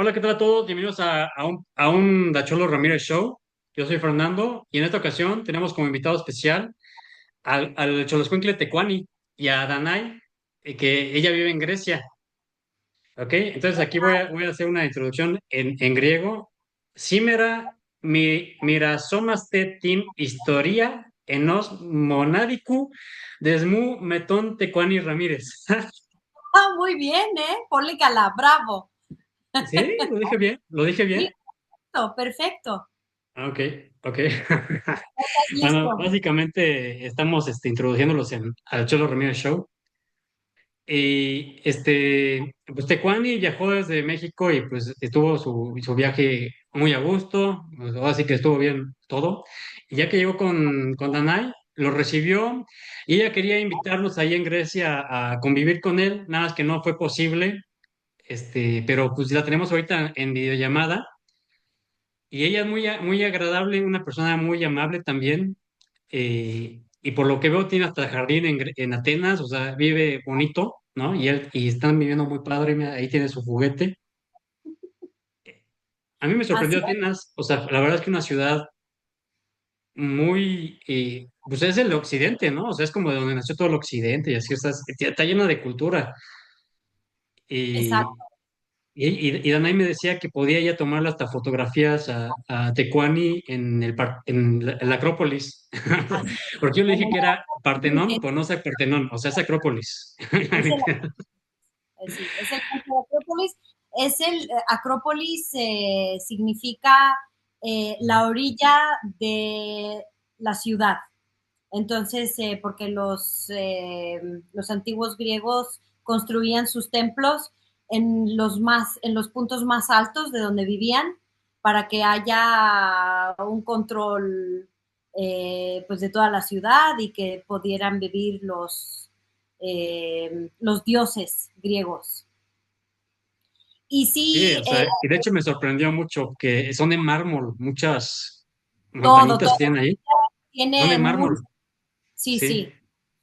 Hola, ¿qué tal a todos? Bienvenidos a un Dacholo Ramírez Show. Yo soy Fernando y en esta ocasión tenemos como invitado especial al Xoloscuincle Tecuani y a Danai, que ella vive en Grecia. ¿Ok? Entonces aquí voy a hacer una introducción en griego. Simera mirasomaste tin historia enos monadiku desmu meton Tecuani Ramírez. Ah, muy bien, ¿eh? Póligala, bravo. ¿Sí? ¿Lo dije bien? ¿Lo dije bien? Sí, perfecto, perfecto. Ah, ok, ok. ¿Estás Bueno, listo? básicamente estamos introduciéndolos al Cholo Ramírez Show. Y pues Tecuani viajó desde México y pues estuvo su viaje muy a gusto, pues, así que estuvo bien todo. Y ya que llegó con Danai, lo recibió y ella quería invitarnos ahí en Grecia a convivir con él, nada más que no fue posible, pero pues la tenemos ahorita en videollamada. Y ella es muy agradable, una persona muy amable también. Y por lo que veo, tiene hasta jardín en Atenas, o sea, vive bonito, ¿no? Y están viviendo muy padre, mira, ahí tiene su juguete. A mí me Así sorprendió Atenas, o sea, la verdad es que una ciudad muy, pues es el occidente, ¿no? O sea, es como de donde nació todo el occidente y así, o sea, está llena de cultura. es, exacto. Y Danay me decía que podía ella tomarle hasta fotografías a Tecuani en la Acrópolis. Así Porque yo le en dije el- que era Partenón, pues no es Partenón, o sea, es Acrópolis. es el, sí, es el Acrópolis. Acrópolis significa la orilla de la ciudad. Entonces, porque los antiguos griegos construían sus templos en los puntos más altos de donde vivían para que haya un control pues de toda la ciudad y que pudieran vivir los dioses griegos. Y Sí, sí, o sea, y de hecho me sorprendió mucho que son de mármol, muchas todo montañitas que tienen ahí, son de tiene mucho. mármol, Sí, sí. sí.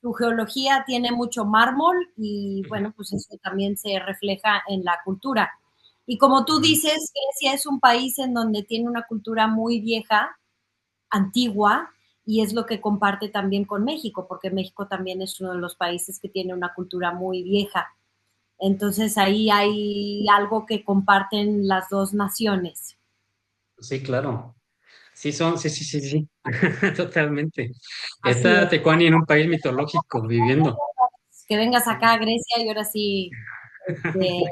Su geología tiene mucho mármol y Ujú, bueno, pues eso también se refleja en la cultura. Y como tú ujú. dices, Grecia es un país en donde tiene una cultura muy vieja, antigua, y es lo que comparte también con México, porque México también es uno de los países que tiene una cultura muy vieja. Entonces ahí hay algo que comparten las dos naciones. Sí, claro. Sí, sí, sí, sí, totalmente. Así Está es. Tecuani en un país mitológico viviendo. Que vengas acá a Grecia y ahora sí eh,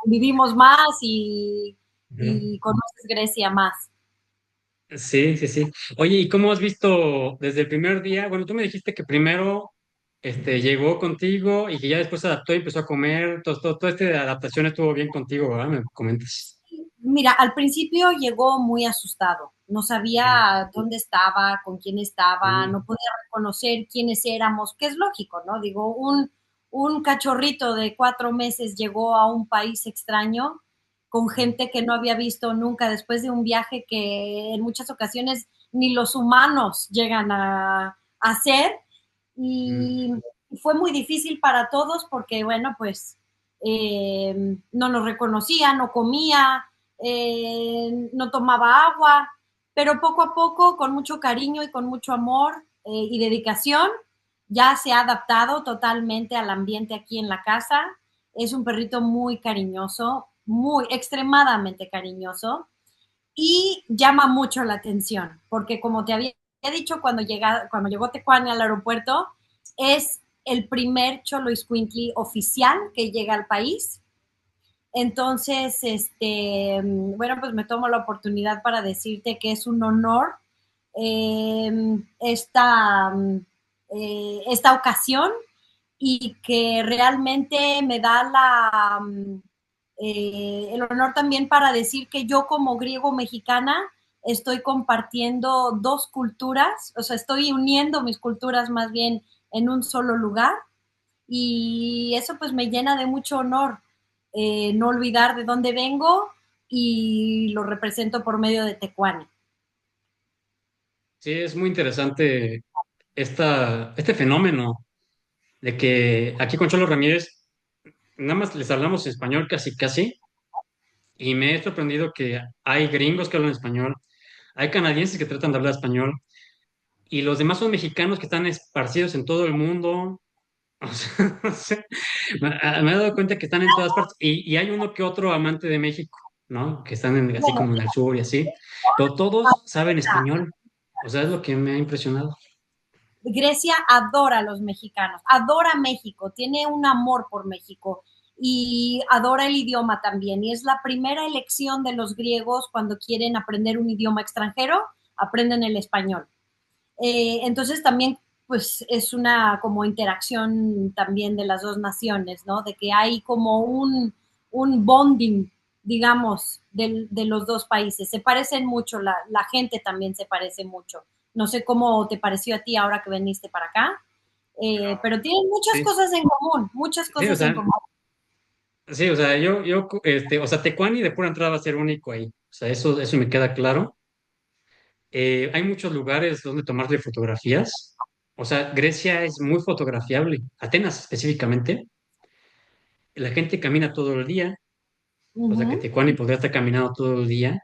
vivimos más Ujú. y conoces Grecia más. Sí, sí, sí. Oye, ¿y cómo has visto desde el primer día? Bueno, tú me dijiste que primero llegó contigo y que ya después se adaptó y empezó a comer. Todo este de adaptación estuvo bien contigo, ¿verdad? Me comentas. Mira, al principio llegó muy asustado, no Ujú. sabía dónde estaba, con quién estaba, Sí. no podía reconocer quiénes éramos, que es lógico, ¿no? Digo, un cachorrito de 4 meses llegó a un país extraño con gente que no había visto nunca después de un viaje que en muchas ocasiones ni los humanos llegan a hacer Mm. y fue muy difícil para todos porque, bueno, pues no nos reconocía, no comía, no tomaba agua, pero poco a poco, con mucho cariño y con mucho amor y dedicación, ya se ha adaptado totalmente al ambiente aquí en la casa. Es un perrito muy cariñoso, muy extremadamente cariñoso y llama mucho la atención, porque como te había dicho cuando llegó Tecuani al aeropuerto, es el primer Cholo Iscuintli oficial que llega al país. Entonces, bueno, pues me tomo la oportunidad para decirte que es un honor esta, esta ocasión y que realmente me da el honor también para decir que yo como griego mexicana estoy compartiendo dos culturas, o sea, estoy uniendo mis culturas más bien en un solo lugar y eso pues me llena de mucho honor, no olvidar de dónde vengo y lo represento por medio de Tecuani. Sí, es muy interesante este fenómeno de que aquí con Cholo Ramírez nada más les hablamos español casi casi y me he sorprendido que hay gringos que hablan español, hay canadienses que tratan de hablar español, y los demás son mexicanos que están esparcidos en todo el mundo. O sea, no sé, me he dado cuenta que están en todas partes, y hay uno que otro amante de México, ¿no? Que están así Bueno, como en el sur y así, pero todos saben español. O sea, es lo que me ha impresionado. Grecia adora a los mexicanos, adora México, tiene un amor por México y adora el idioma también. Y es la primera elección de los griegos cuando quieren aprender un idioma extranjero, aprenden el español. Entonces también pues es una como interacción también de las dos naciones, ¿no? De que hay como un bonding, digamos, de los dos países. Se parecen mucho, la gente también se parece mucho. No sé cómo te pareció a ti ahora que viniste para acá, pero tienen muchas Sí, cosas en común, muchas sí, o cosas en sea, común. sí, o sea, o sea, Tecuani de pura entrada va a ser único ahí. O sea, eso me queda claro. Hay muchos lugares donde tomarle fotografías. O sea, Grecia es muy fotografiable. Atenas específicamente. La gente camina todo el día. Uh O sea, que -huh, Tecuani podría estar caminando todo el día.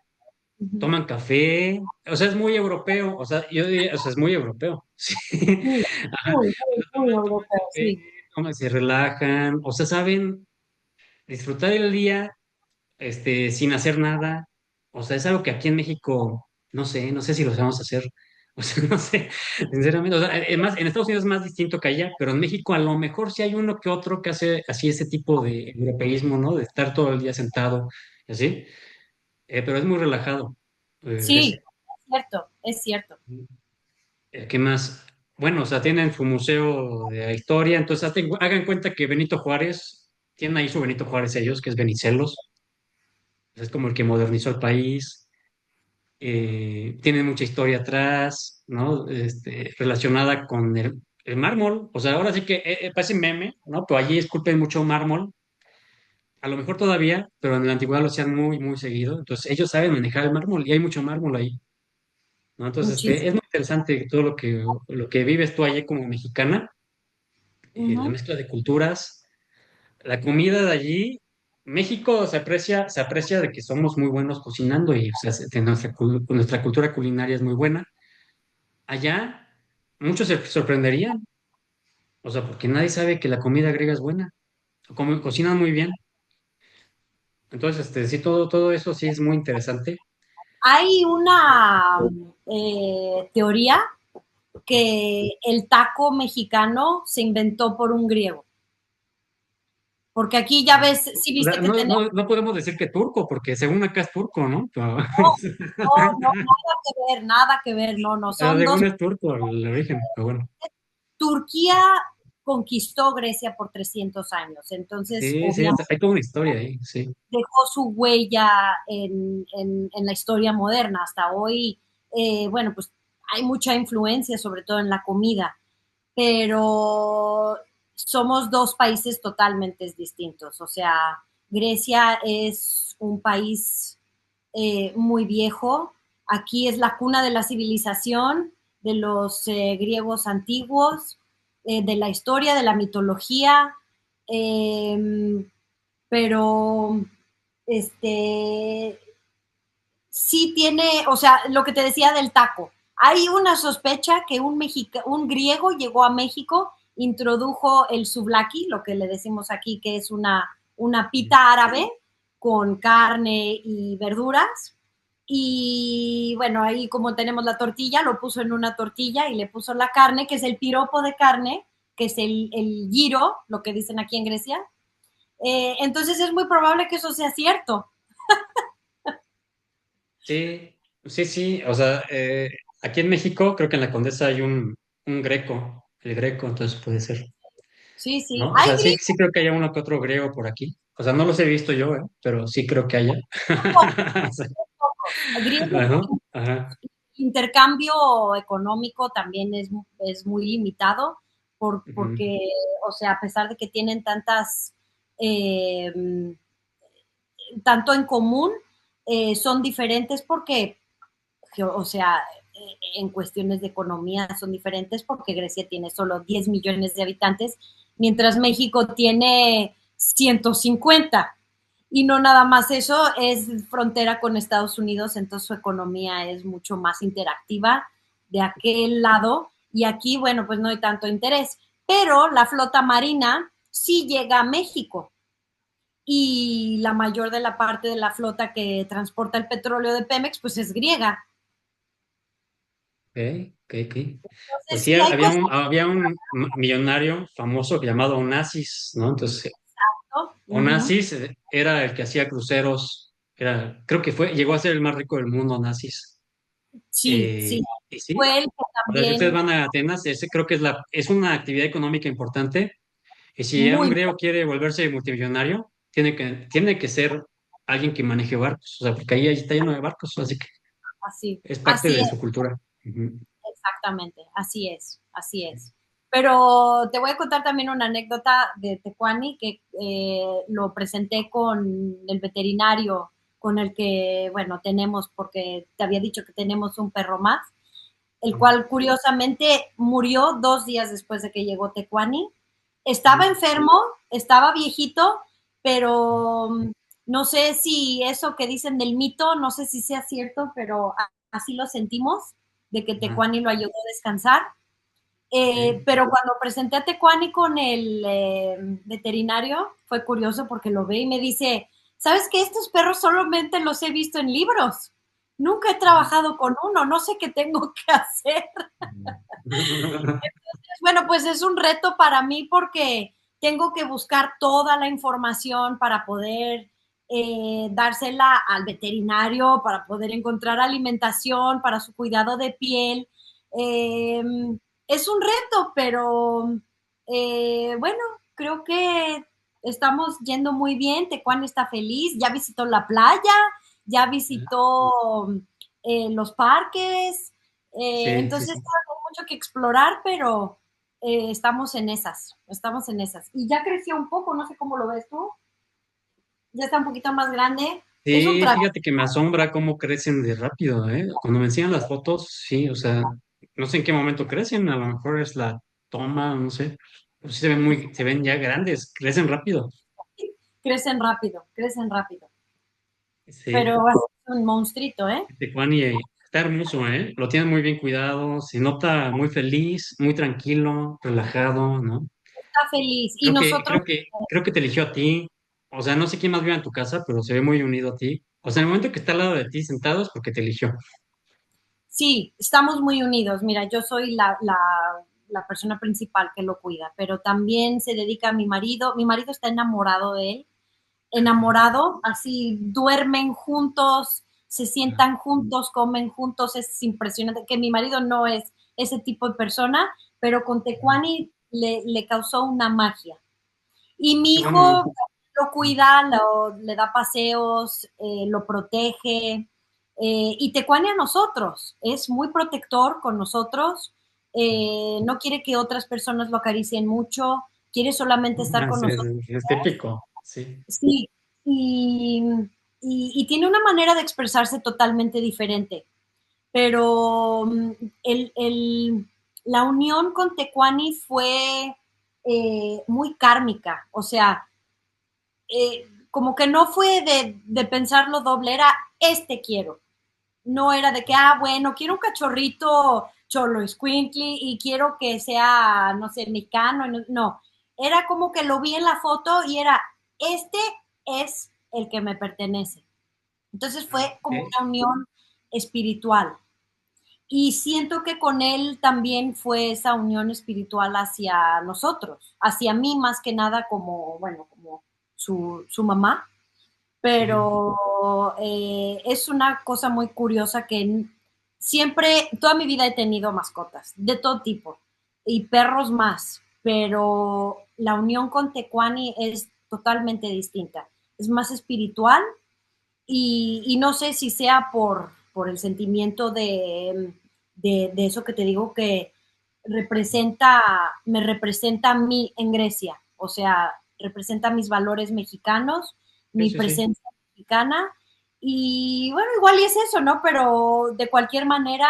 uh -huh. Toman café. O sea, es muy europeo. O sea, yo diría, o sea, es muy europeo. Sí. Sí, Ajá. muy, muy, muy Toman europeo, café, sí. se relajan. O sea, saben disfrutar el día sin hacer nada. O sea, es algo que aquí en México, no sé si lo vamos a hacer. O sea, no sé, sinceramente. O sea, es más, en Estados Unidos es más distinto que allá, pero en México a lo mejor sí hay uno que otro que hace así ese tipo de europeísmo, ¿no? De estar todo el día sentado y así. Pero es muy relajado, Sí, Grecia. es cierto, es cierto. ¿Qué más? Bueno, o sea, tienen su museo de historia, entonces hagan cuenta que Benito Juárez, tienen ahí su Benito Juárez ellos, que es Benicelos, es como el que modernizó el país. Tiene mucha historia atrás, ¿no? Relacionada con el mármol. O sea, ahora sí que parece meme, ¿no? Pero allí esculpen mucho mármol, a lo mejor todavía, pero en la antigüedad lo hacían muy, muy seguido. Entonces, ellos saben manejar el mármol y hay mucho mármol ahí, ¿no? Entonces, Muchísimo. es muy interesante todo lo que vives tú allí como mexicana, la Ujú. mezcla de culturas, la comida de allí. México se aprecia de que somos muy buenos cocinando y o sea, nuestra cultura culinaria es muy buena. Allá muchos se sorprenderían, o sea, porque nadie sabe que la comida griega es buena, cocinan muy bien. Entonces, sí, todo eso sí es muy interesante. Hay una teoría que el taco mexicano se inventó por un griego. Porque aquí ya ves, sí O viste sea, que no, tenemos. no, no podemos decir que turco, porque según acá es turco, ¿no? Pero, No, no, nada que ver, no, no, pero son dos. según es turco el origen, pero bueno. Turquía conquistó Grecia por 300 años, entonces Sí, sí, obviamente hay toda una historia ahí, sí. dejó su huella en la historia moderna. Hasta hoy, bueno, pues hay mucha influencia, sobre todo en la comida, pero somos dos países totalmente distintos. O sea, Grecia es un país muy viejo. Aquí es la cuna de la civilización, de los griegos antiguos, de la historia, de la mitología, eh, pero este sí tiene, o sea, lo que te decía del taco. Hay una sospecha que un griego llegó a México, introdujo el souvlaki, lo que le decimos aquí, que es una pita árabe con carne y verduras. Y bueno, ahí como tenemos la tortilla, lo puso en una tortilla y le puso la carne, que es el piropo de carne, que es el giro, lo que dicen aquí en Grecia. Entonces es muy probable que eso sea cierto. Sí, sí, sí, o sea, aquí en México creo que en la Condesa hay un greco, el greco, entonces puede ser, Sí, sí. ¿no? O Hay sea, sí, gringos sí creo que haya uno que otro griego por aquí. O sea, no los he visto yo, pero sí creo que haya. O sea, griegos, ajá, ajá, intercambio económico también es muy limitado ujú. porque, o sea, a pesar de que tienen eh, tanto en común, son diferentes porque, o sea, en cuestiones de economía son diferentes porque Grecia tiene solo 10 millones de habitantes, mientras México tiene 150. Y no nada más eso, es frontera con Estados Unidos, entonces su economía es mucho más interactiva de aquel lado. Y aquí, bueno, pues no hay tanto interés. Pero la flota marina sí llega a México y la mayor de la parte de la flota que transporta el petróleo de Pemex, pues es griega. Ok, ok, ok. Pues Entonces, sí, sí hay cosas, había un millonario famoso llamado Onassis, ¿no? Entonces, ¿no? Uh-huh. Onassis era el que hacía cruceros, creo que llegó a ser el más rico del mundo, Onassis. Sí, sí. Y sí, Fue el que o sea, si ustedes también, van a Atenas, ese creo que es una actividad económica importante. Y si un muy griego quiere volverse multimillonario, tiene que ser alguien que maneje barcos, o sea, porque ahí está lleno de barcos, así que así, es parte así de es. su cultura. Ujú. Exactamente, así es, así es. Pero te voy a contar también una anécdota de Tecuani que lo presenté con el veterinario con el que, bueno, tenemos, porque te había dicho que tenemos un perro más, el cual curiosamente murió 2 días después de que llegó Tecuani. Estaba enfermo, estaba viejito, pero no sé si eso que dicen del mito, no sé si sea cierto, pero así lo sentimos, de que Ajá, Tecuani lo ayudó a descansar. sí. Pero cuando presenté a Tecuani con el veterinario, fue curioso porque lo ve y me dice, ¿sabes que estos perros solamente los he visto en libros? Nunca he trabajado con uno, no sé qué tengo que hacer. Bueno, pues es un reto para mí porque tengo que buscar toda la información para poder dársela al veterinario, para poder encontrar alimentación, para su cuidado de piel. Eh, es un reto, pero bueno, creo que estamos yendo muy bien. Tecuani está feliz, ya visitó la playa, ya visitó los parques, Sí, sí, entonces sí. hay mucho que explorar, pero estamos en esas. Y ya creció un poco, no sé cómo lo ves tú, ya está un poquito más grande. Es un Sí, trabajo. fíjate que me asombra cómo crecen de rápido, ¿eh? Cuando me enseñan las fotos, sí, o sea, no sé en qué momento crecen, a lo mejor es la toma, no sé, pero sí se ven ya grandes, crecen rápido. Crecen rápido. Sí, Pero bueno, es un monstruito, ¿eh? Tecuani está hermoso, ¿eh? Lo tiene muy bien cuidado, se nota muy feliz, muy tranquilo, relajado, ¿no? Está feliz. Y Creo que, nosotros, creo que, creo que te eligió a ti. O sea, no sé quién más vive en tu casa, pero se ve muy unido a ti. O sea, en el momento que está al lado de ti sentado es porque te eligió. sí, estamos muy unidos. Mira, yo soy la persona principal que lo cuida, pero también se dedica a mi marido. Mi marido está enamorado de él, enamorado, así duermen juntos, se sientan juntos, comen juntos, es impresionante, que mi marido no es ese tipo de persona, pero con Tecuani le causó una magia. Y mi Qué bueno. hijo lo cuida, le da paseos, lo protege, y Tecuani a nosotros, es muy protector con nosotros, no quiere que otras personas lo acaricien mucho, quiere solamente estar Ah, con sí, nosotros. es típico, sí. Sí, y, y tiene una manera de expresarse totalmente diferente, pero la unión con Tecuani fue muy kármica, o sea, como que no fue de pensarlo doble, era este quiero, no era de que, bueno, quiero un cachorrito cholo squinkly y quiero que sea, no sé, mexicano, no, era como que lo vi en la foto y era, este es el que me pertenece. Entonces Ah, fue como ok. una unión espiritual. Y siento que con él también fue esa unión espiritual hacia nosotros, hacia mí más que nada como, bueno, como su mamá, Sí, pero es una cosa muy curiosa que siempre, toda mi vida he tenido mascotas, de todo tipo, y perros más, pero la unión con Tecuani es totalmente distinta, es más espiritual y no sé si sea por el sentimiento de eso que te digo que me representa a mí en Grecia, o sea, representa mis valores mexicanos, sí, mi sí, sí. presencia mexicana, y bueno, igual y es eso, ¿no? Pero de cualquier manera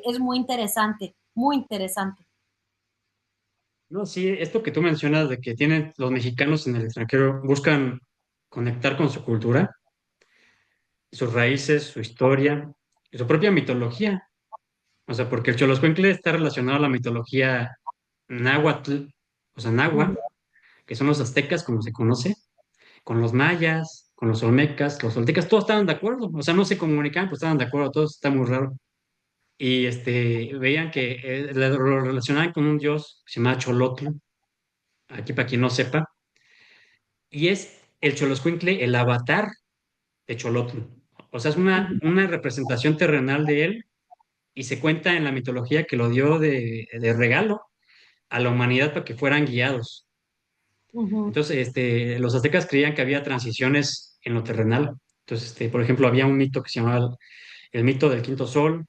es muy interesante, muy interesante. No, sí, esto que tú mencionas de que tienen los mexicanos en el extranjero, buscan conectar con su cultura, sus raíces, su historia y su propia mitología. O sea, porque el Xoloscuincle está relacionado a la mitología náhuatl, o sea, Ujú, náhuatl, que son los aztecas, como se conoce, con los mayas, con los olmecas, los oltecas, todos estaban de acuerdo. O sea, no se comunicaban, pero estaban de acuerdo, todos está muy raro. Y veían que lo relacionaban con un dios que se llama Cholotl, aquí para quien no sepa, y es el Xoloscuincle, el avatar de Cholotl. O sea, es ujú, una representación terrenal de él y se cuenta en la mitología que lo dio de regalo a la humanidad para que fueran guiados. ujú, Entonces, los aztecas creían que había transiciones en lo terrenal. Entonces, por ejemplo, había un mito que se llamaba el mito del quinto sol.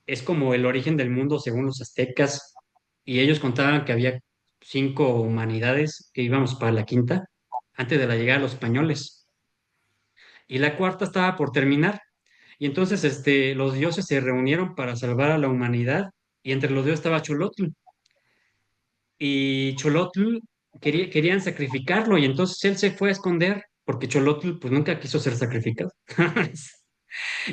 Es como el origen del mundo según los aztecas. Y ellos contaban que había 5 humanidades que íbamos para la quinta antes de la llegada de los españoles. Y la cuarta estaba por terminar. Y entonces, los dioses se reunieron para salvar a la humanidad. Y entre los dioses estaba Cholotl. Y Cholotl querían sacrificarlo y entonces él se fue a esconder porque Cholotl pues nunca quiso ser sacrificado.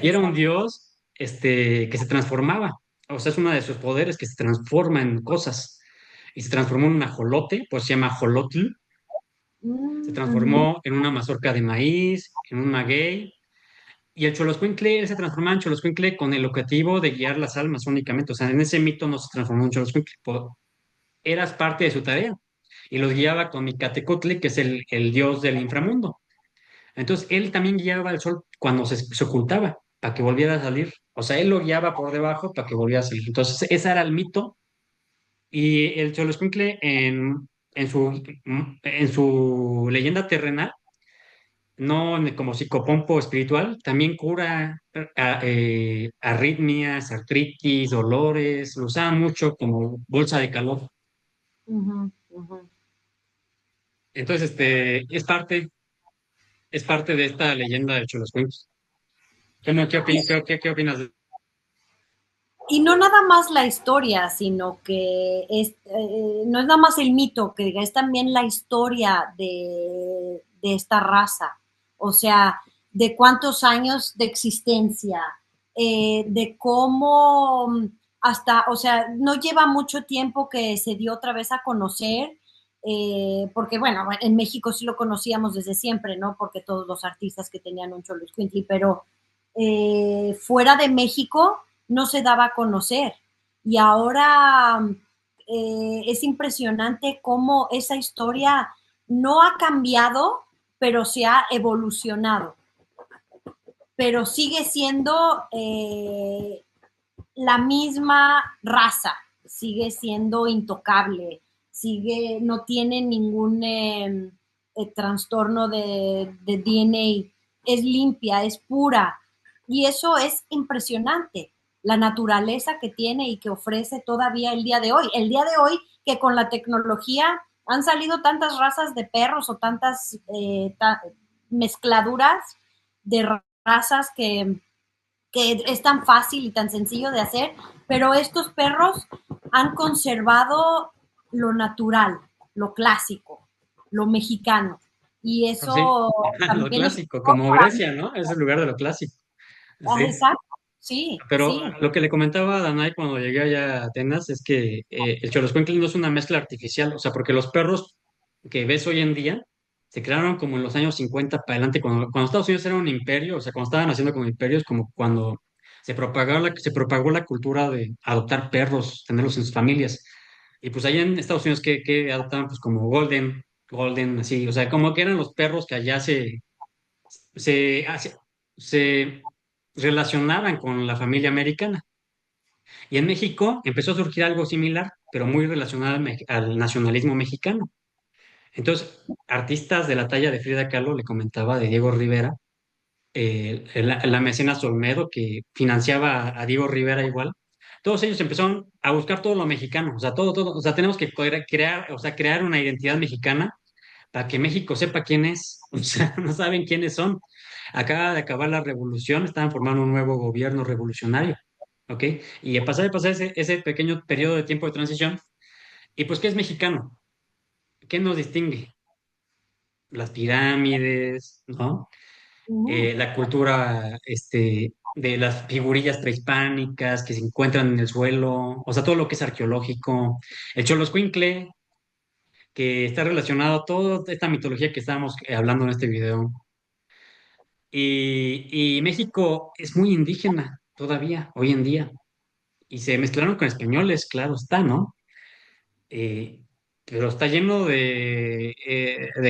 Y era un exacto. dios que se transformaba. O sea, es uno de sus poderes que se transforma en cosas. Y se transformó en un ajolote, pues se llama Ajolotl. Se Mm, ujú, transformó en una mazorca de maíz, en un maguey. Y el Xoloscuincle, él se transformaba en Xoloscuincle con el objetivo de guiar las almas únicamente. O sea, en ese mito no se transformó en Xoloscuincle. Eras parte de su tarea y los guiaba con Micatecutli, que es el dios del inframundo. Entonces, él también guiaba al sol cuando se ocultaba, para que volviera a salir. O sea, él lo guiaba por debajo para que volviera a salir. Entonces, ese era el mito. Y el Xoloscuincle en su leyenda terrenal, no como psicopompo espiritual, también cura arritmias, artritis, dolores, lo usaban mucho como bolsa de calor. ujú, ujú. Entonces, es parte de esta leyenda de Xoloscuincle. ¿Qué opinas de Y no nada más la historia, sino que no es nada más el mito, que diga, es también la historia de esta raza. O sea, de cuántos años de existencia, de cómo hasta, o sea, no lleva mucho tiempo que se dio otra vez a conocer, porque bueno, en México sí lo conocíamos desde siempre, ¿no? Porque todos los artistas que tenían un Xoloscuintli, pero fuera de México no se daba a conocer. Y ahora es impresionante cómo esa historia no ha cambiado, pero se ha evolucionado. Pero sigue siendo la misma raza, sigue siendo intocable, sigue, no tiene ningún trastorno de DNA, es limpia, es pura. Y eso es impresionante, la naturaleza que tiene y que ofrece todavía el día de hoy. El día de hoy que con la tecnología han salido tantas razas de perros o tantas mezcladuras de razas que es tan fácil y tan sencillo de hacer, pero estos perros han conservado lo natural, lo clásico, lo mexicano. Y así? eso Lo también es clásico, como Grecia, ¿no? Es el lugar de lo clásico. Sí. exacto, sí, Pero sí. lo que le comentaba a Danay cuando llegué allá a Atenas es que el Xoloscuincle no es una mezcla artificial, o sea, porque los perros que ves hoy en día se crearon como en los años 50 para adelante, cuando Estados Unidos era un imperio, o sea, cuando estaban haciendo como imperios, como cuando se propagó la cultura de adoptar perros, tenerlos en sus familias. Y pues allá en Estados Unidos, ¿qué adoptaban? Pues como Golden, así, o sea, como que eran los perros que allá se, hace- se relacionaban con la familia americana. Y en México empezó a surgir algo similar, pero muy relacionado al nacionalismo mexicano. Entonces, artistas de la talla de Frida Kahlo, le comentaba de Diego Rivera, la mecenas Olmedo, que financiaba a Diego Rivera igual, todos ellos empezaron a buscar todo lo mexicano, o sea, todo, o sea, tenemos que crear, o sea, crear una identidad mexicana para que México sepa quién es, o sea, no saben quiénes son. Acaba de acabar la revolución, estaban formando un nuevo gobierno revolucionario, ¿ok? Y de pasar ese pequeño periodo de tiempo de transición, y pues, ¿qué es mexicano? ¿Qué nos distingue? las pirámides, ¿no? La cultura de las figurillas prehispánicas que se encuentran en el suelo, o sea, todo lo que es arqueológico, el Xoloscuincle, que está relacionado a toda esta mitología que estábamos hablando en este video. Y México es muy indígena todavía, hoy en día, y se mezclaron con españoles, claro está, ¿no? Eh, pero está lleno de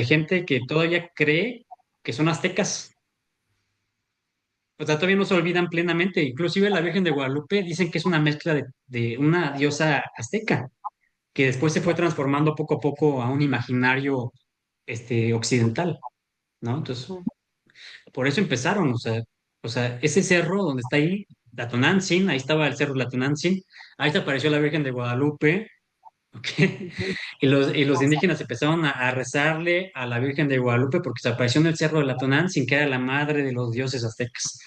gente que todavía cree que son aztecas. O sea, todavía no se olvidan plenamente. Inclusive la Virgen de Guadalupe dicen que es una mezcla de una diosa azteca, que después se fue transformando poco a poco a un imaginario occidental, ¿no? Entonces, por eso empezaron, o sea, ese cerro donde está ahí, Latonantzin, ahí estaba el cerro Latonantzin, ahí se apareció la Virgen de Guadalupe, ¿ok? Y los indígenas empezaron a rezarle a la Virgen de Guadalupe porque se apareció en el cerro de Latonantzin, que era la madre de los dioses aztecas.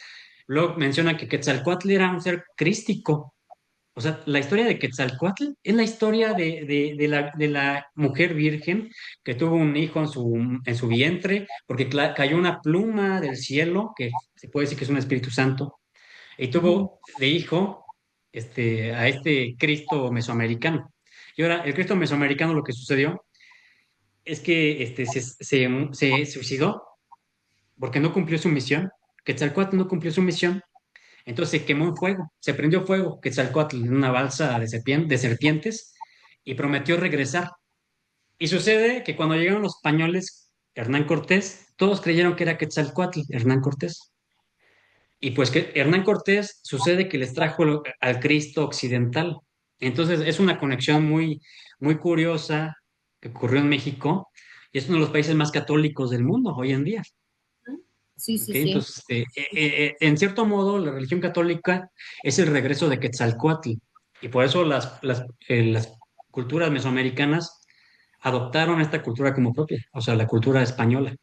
Luego menciona que Quetzalcóatl era un ser crístico. O sea, la historia de Quetzalcóatl es la historia de la mujer virgen que tuvo un hijo en su vientre, porque cayó una pluma del cielo, que se puede decir que es un Espíritu Santo, y tuvo de hijo a este Cristo mesoamericano. Y ahora, el Cristo mesoamericano lo que sucedió es que se suicidó porque no cumplió su misión. Quetzalcóatl no cumplió su misión, entonces se quemó en fuego, se prendió fuego Quetzalcóatl en una balsa de serpientes y prometió regresar. Y sucede que cuando llegaron los españoles, Hernán Cortés, todos creyeron que era Quetzalcóatl, Hernán Cortés. Y pues que Hernán Cortés sucede que les trajo al Cristo occidental. Entonces es una conexión muy, muy curiosa que ocurrió en México y es uno de los países más católicos del mundo hoy en día. Sí, ¿Ok? sí, sí. Entonces, en cierto modo, la religión católica es el regreso de Quetzalcóatl y por eso las culturas mesoamericanas adoptaron esta cultura como propia, o sea, la cultura española.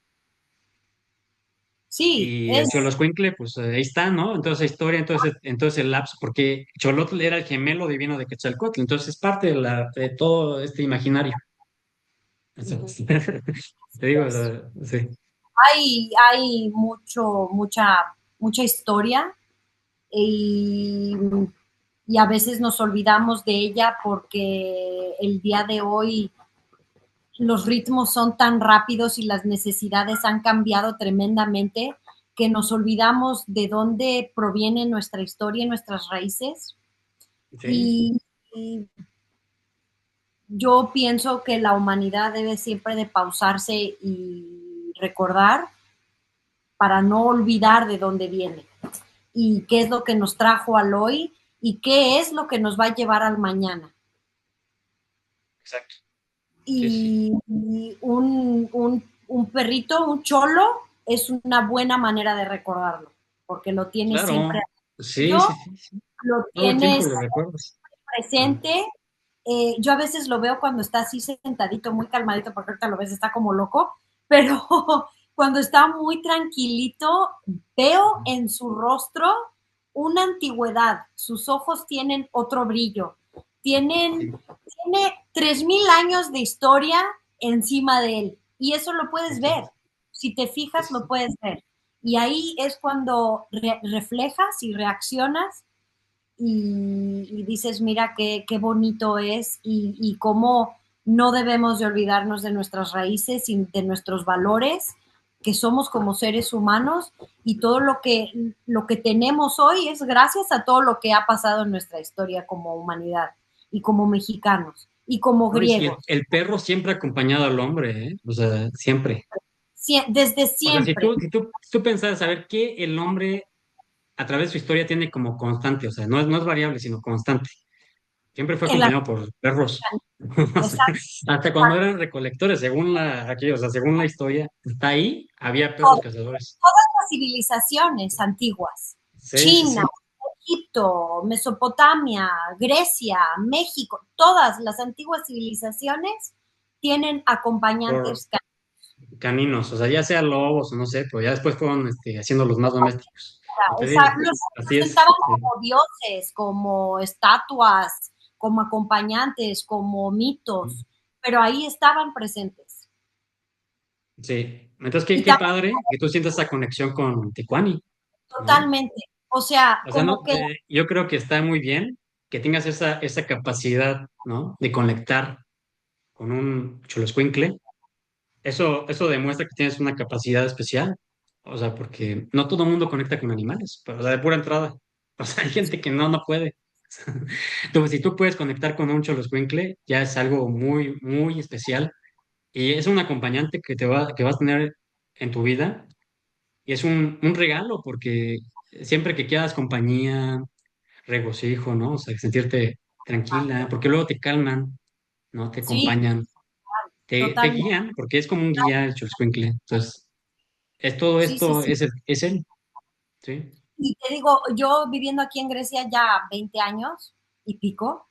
Sí, Y el es, Xoloscuincle, pues ahí está, ¿no? Entonces, la historia, entonces el lapso, porque Xolotl era el gemelo divino de Quetzalcóatl, entonces es parte de todo este imaginario. Te digo, sí. hay mucha historia y, y a veces nos olvidamos de ella porque el día de hoy los ritmos son tan rápidos y las necesidades han cambiado tremendamente que nos olvidamos de dónde proviene nuestra historia y nuestras raíces. Sí, Y, y yo pienso que la humanidad debe siempre de pausarse y recordar para no olvidar de dónde viene y qué es lo que nos trajo al hoy y qué es lo que nos va a llevar al mañana. exacto. Sí, sí. Y un perrito, un cholo, es una buena manera de recordarlo, porque lo tienes siempre Claro. Sí, yo, sí, sí, sí. lo Todo el tiempo tienes lo recuerdas. Mm. presente. Yo a veces lo veo cuando está así sentadito, muy calmadito, porque ahorita lo ves, está como loco, pero cuando está muy tranquilito, veo en su rostro una antigüedad, sus ojos tienen otro brillo, Sí, tiene 3000 años de historia encima de él, y eso lo puedes ver, exacto. si te Sí, fijas, lo sí. puedes ver. Y ahí es cuando reflejas y reaccionas y dices, mira qué bonito es y cómo no debemos de olvidarnos de nuestras raíces y de nuestros valores, que somos como seres humanos y todo lo que tenemos hoy es gracias a todo lo que ha pasado en nuestra historia como humanidad y como mexicanos y como No, y sí, el, griegos, el perro siempre ha acompañado al hombre, ¿eh? O sea, siempre. desde O sea, si siempre. tú, si tú, si tú pensaras saber qué el hombre a través de su historia tiene como constante, o sea, no es variable, sino constante. Siempre fue En la, acompañado por perros. O sea, hasta cuando eran recolectores, o sea, según la historia, hasta ahí había perros cazadores. las civilizaciones antiguas, Sí, sí, China, sí. Egipto, Mesopotamia, Grecia, México, todas las antiguas civilizaciones tienen Por acompañantes. caninos, o sea, ya sea lobos o no sé, pero ya después fueron haciendo los más domésticos. Y te digo, Los así es. representaban Sí. como dioses, como estatuas, como acompañantes, como mitos, pero ahí estaban presentes. Sí. Entonces, qué, Y qué también padre que tú sientas esa conexión con Tecuani, ¿no? totalmente, o sea, O sea, no, como que yo creo que está muy bien que tengas esa capacidad, ¿no? De conectar con un choloscuincle. Eso demuestra que tienes una capacidad especial. O sea, porque no todo el mundo conecta con animales, pero, o sea, de pura entrada. O sea, hay gente que no puede. Entonces, si tú puedes conectar con un choloscuincle, ya es algo muy, muy especial. Y es un acompañante que vas a tener en tu vida. Y es un regalo, porque siempre que quieras compañía, regocijo, ¿no? O sea, sentirte tranquila, porque luego te calman, ¿no? Te sí, acompañan, te totalmente, guían, porque es como un guía el Xoloscuincle. Entonces, es todo sí, sí, esto, sí. es él, ¿sí? Y te digo, yo viviendo aquí en Grecia ya 20 años y pico,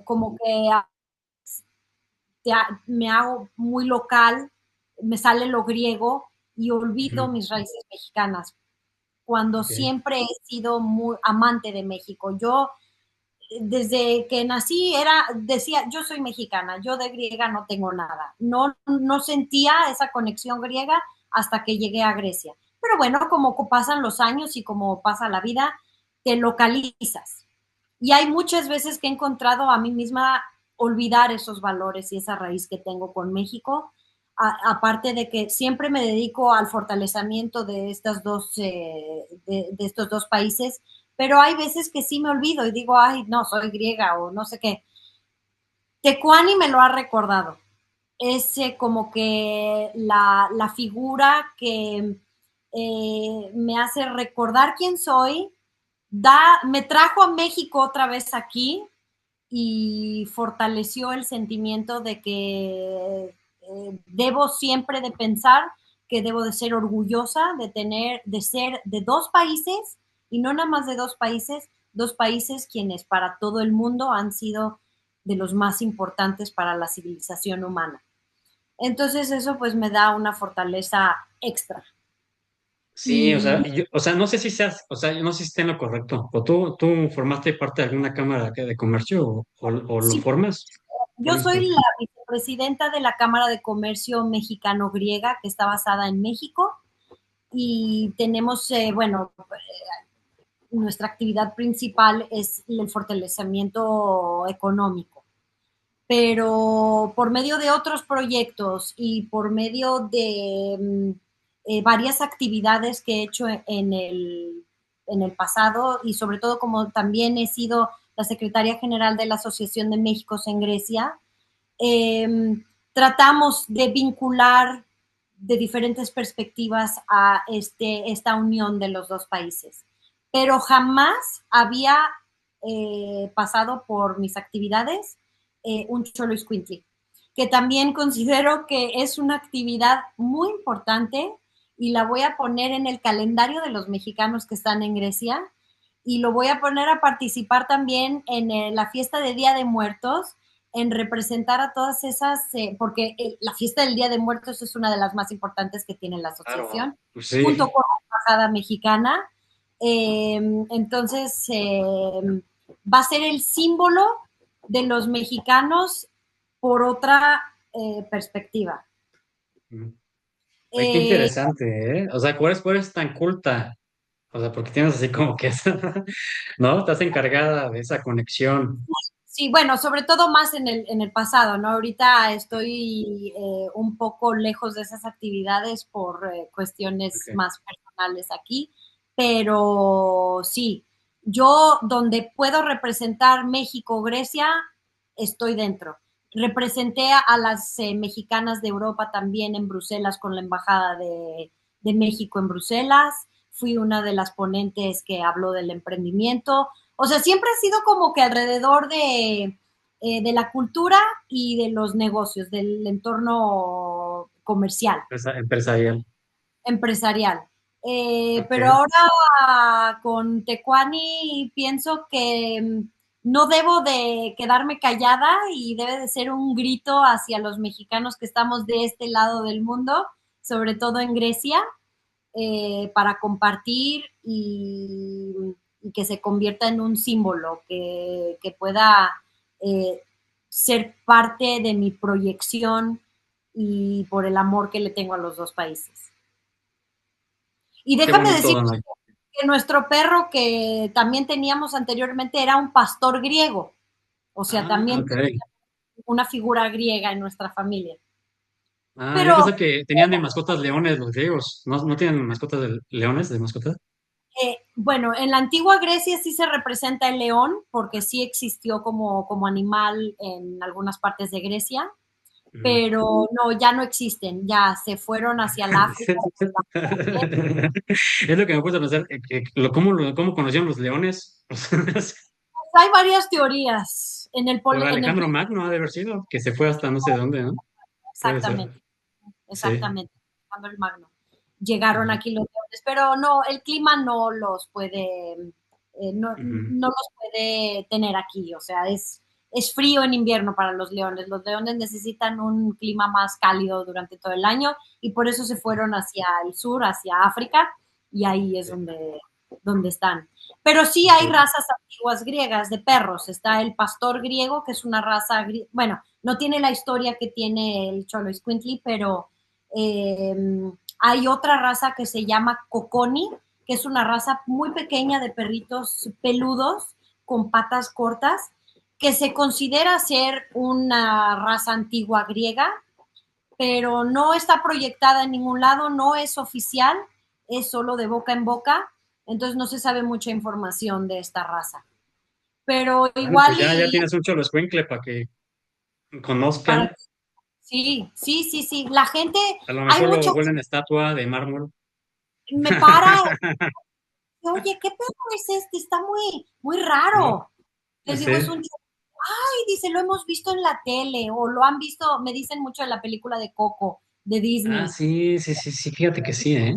como que me hago muy local, me sale lo griego y olvido Ujú. mis raíces mexicanas, cuando Ok. siempre he sido muy amante de México. Yo desde que nací decía, yo soy mexicana, yo de griega no tengo nada. No sentía esa conexión griega hasta que llegué a Grecia. Pero bueno, como pasan los años y como pasa la vida, te localizas. Y hay muchas veces que he encontrado a mí misma olvidar esos valores y esa raíz que tengo con México, aparte de que siempre me dedico al fortalecimiento de, de estos dos países, pero hay veces que sí me olvido y digo, ay, no, soy griega o no sé qué. Tecuani me lo ha recordado. Es como que la figura que me hace recordar quién soy, me trajo a México otra vez aquí y fortaleció el sentimiento de que debo siempre de pensar que debo de ser orgullosa de ser de dos países y no nada más de dos países quienes para todo el mundo han sido de los más importantes para la civilización humana. Entonces eso pues me da una fortaleza extra. Sí, o Y sea, o sea, no sé si seas, o sea, yo no sé si esté en lo correcto. ¿O tú formaste parte de alguna cámara de comercio o lo sí, formas? yo ¿Formas soy parte? la vicepresidenta de la Cámara de Comercio Mexicano-Griega, que está basada en México, y tenemos, bueno, nuestra actividad principal es el fortalecimiento económico, pero por medio de otros proyectos y por medio de varias actividades que he hecho en el pasado y sobre todo como también he sido la secretaria general de la Asociación de México en Grecia, tratamos de vincular de diferentes perspectivas a esta unión de los dos países. Pero jamás había pasado por mis actividades un Cholo Squintly, que también considero que es una actividad muy importante y la voy a poner en el calendario de los mexicanos que están en Grecia y lo voy a poner a participar también en la fiesta de Día de Muertos, en representar a todas esas, porque la fiesta del Día de Muertos es una de las más importantes que tiene la Claro. asociación, Pues junto sí. con la Embajada Mexicana. Entonces, va a ser el símbolo de los mexicanos por otra perspectiva. Mm. Ay, qué Eh, interesante, ¿eh? O sea, ¿cuál es tan culta? O sea, porque tienes así como que ¿no? Estás encargada de esa conexión. Sí, bueno, sobre todo más en el pasado, ¿no? Ahorita estoy un poco lejos de esas actividades por cuestiones Ok. más personales aquí, pero sí, yo donde puedo representar México, Grecia, estoy dentro. Representé a las mexicanas de Europa también en Bruselas con la Embajada de México en Bruselas. Fui una de las ponentes que habló del emprendimiento. O sea, siempre ha sido como que alrededor de la cultura y de los negocios, del entorno comercial, Empresarial. empresarial. Pero Ok. ahora con Tecuani pienso que no debo de quedarme callada y debe de ser un grito hacia los mexicanos que estamos de este lado del mundo, sobre todo en Grecia, para compartir y, que se convierta en un símbolo que pueda eh, ser parte de mi proyección y por el amor que le tengo a los dos países. Y Qué déjame bonito, decir Danay. que nuestro perro que también teníamos anteriormente era un pastor griego, o sea, Ah, también ok. una figura griega en nuestra familia. Ah, yo Pero pensé que tenían de mascotas leones los griegos. ¿No, no tienen mascotas de leones de mascotas? bueno, en la antigua Grecia sí se representa el león, porque sí existió como animal en algunas partes de Grecia, Ujú. pero no, ya no existen, ya se fueron hacia el África. Es lo que me puse a pensar, cómo conocieron los leones. Hay varias teorías en el, Por en el Alejandro Magno ha de haber sido, que se fue hasta no sé dónde, ¿no? Puede ser. exactamente, Sí. exactamente, cuando el Magno. Llegaron Ujú, aquí los leones, pero no, el clima no los puede, no, ujú. no los puede tener aquí, o sea, es frío en invierno para los leones. Los leones necesitan un clima más cálido durante todo el año y por eso se fueron hacia el sur, hacia África, y ahí es donde están. Pero sí hay Ok. razas antiguas griegas de perros. Está el pastor griego, que es una raza, bueno, no tiene la historia que tiene el Xoloitzcuintli, pero eh, hay otra raza que se llama Coconi, que es una raza muy pequeña de perritos peludos con patas cortas, que se considera ser una raza antigua griega, pero no está proyectada en ningún lado, no es oficial, es solo de boca en boca, entonces no se sabe mucha información de esta raza. Pero Bueno, igual pues ya y tienes un cholo escuincle para que para conozcan. sí, sí, sí, sí. La gente, A lo hay mejor lo mucha vuelven estatua de mármol. me para, oye, ¿qué perro es este? Está muy, muy ¿No? raro. Les digo, es Sí. un ay, dice, lo hemos visto en la tele o lo han visto, me dicen mucho de la película de Coco, de Ah, Disney, sí, sí, sí, sí, fíjate que sí, ¿eh?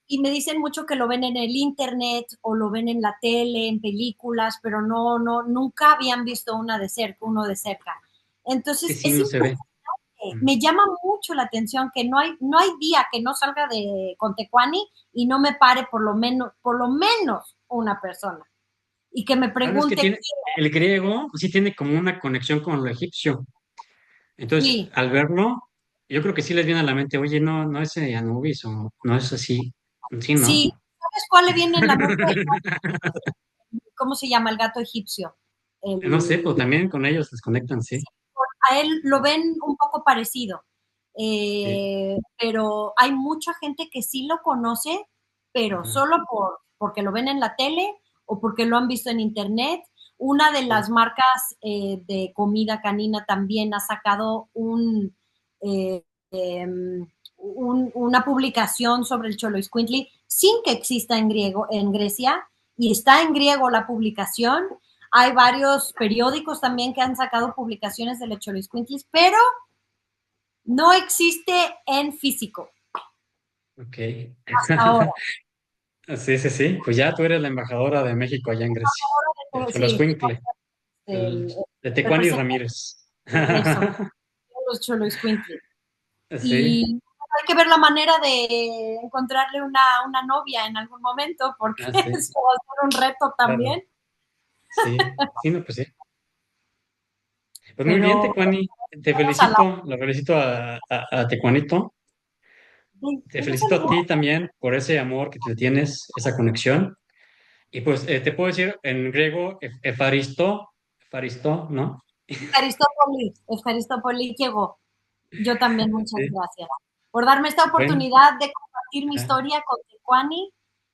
y me dicen mucho que lo ven en el internet o lo ven en la tele, en películas, pero no, no, nunca habían visto una de cerca, uno de cerca. Que Entonces, sí, es no se ve. impresionante, Mm. me llama mucho la atención que no hay día que no salga de Contecuani y no me pare por lo menos una persona y que me Bueno, es que pregunte, tiene, el griego sí tiene como una conexión con lo egipcio. Entonces, sí, al verlo, yo creo que sí les viene a la mente, oye, no, no es Anubis o no es así. Sí, ¿no? sí, ¿sabes cuál le viene en la mente? ¿Cómo se llama el gato egipcio? No sé, El, pues también con ellos les conectan, sí. a él lo ven un poco parecido, Sí. pero hay mucha gente que sí lo conoce, pero Ajá, solo porque lo ven en la tele o porque lo han visto en internet. Una de sí. las marcas de comida canina también ha sacado eh, una publicación sobre el Xoloitzcuintli sin que exista en griego en Grecia y está en griego la publicación. Hay varios periódicos también que han sacado publicaciones del Xoloitzcuintli, pero no existe en físico Ok. hasta ahora. Sí, sí, sí. Pues ya tú eres la embajadora de México allá en Grecia. El Sí, Xoloscuincle, el el de Tecuani representa Ramírez. eso, los Xoloitzcuintli. Sí, Y hay que ver la manera de encontrarle una novia en algún momento, porque ah, sí, eso va a ser un reto claro. también. Sí, sí, no, pues sí. Pues muy bien, Pero Tecuani. Te vamos a la. felicito, lo felicito a Tecuanito. Te Un felicito a saludo. ti también por ese amor que te tienes, esa conexión. Y pues te puedo decir en griego, Efaristo, ¿no? Eucaristopoli llegó. Yo también, muchas Sí. gracias por darme esta Bueno, oportunidad de compartir mi ajá, historia con Tecuani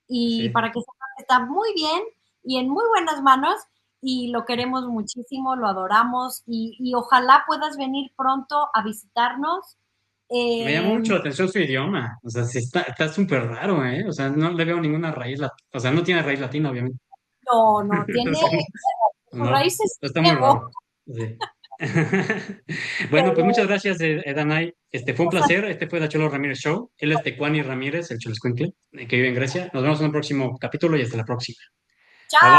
y sí. para que sepan que está muy bien y en muy buenas manos y lo queremos muchísimo, lo adoramos y ojalá puedas venir pronto a visitarnos. Me llama Eh, mucho la atención su idioma. O sea, sí está súper raro, ¿eh? O sea, no le veo ninguna raíz, o sea, no tiene raíz latina, obviamente. no, no, O tiene sea, sus no, raíces está muy griego. raro. Sí. Bueno, pues Pero muchas gracias, Danay. Fue un placer. Este fue Cholo Ramírez Show. Él es Tecuani Ramírez, el Cholo Escuincle, que vive en Grecia. Nos vemos en un próximo capítulo y hasta la próxima. Bye chao. bye.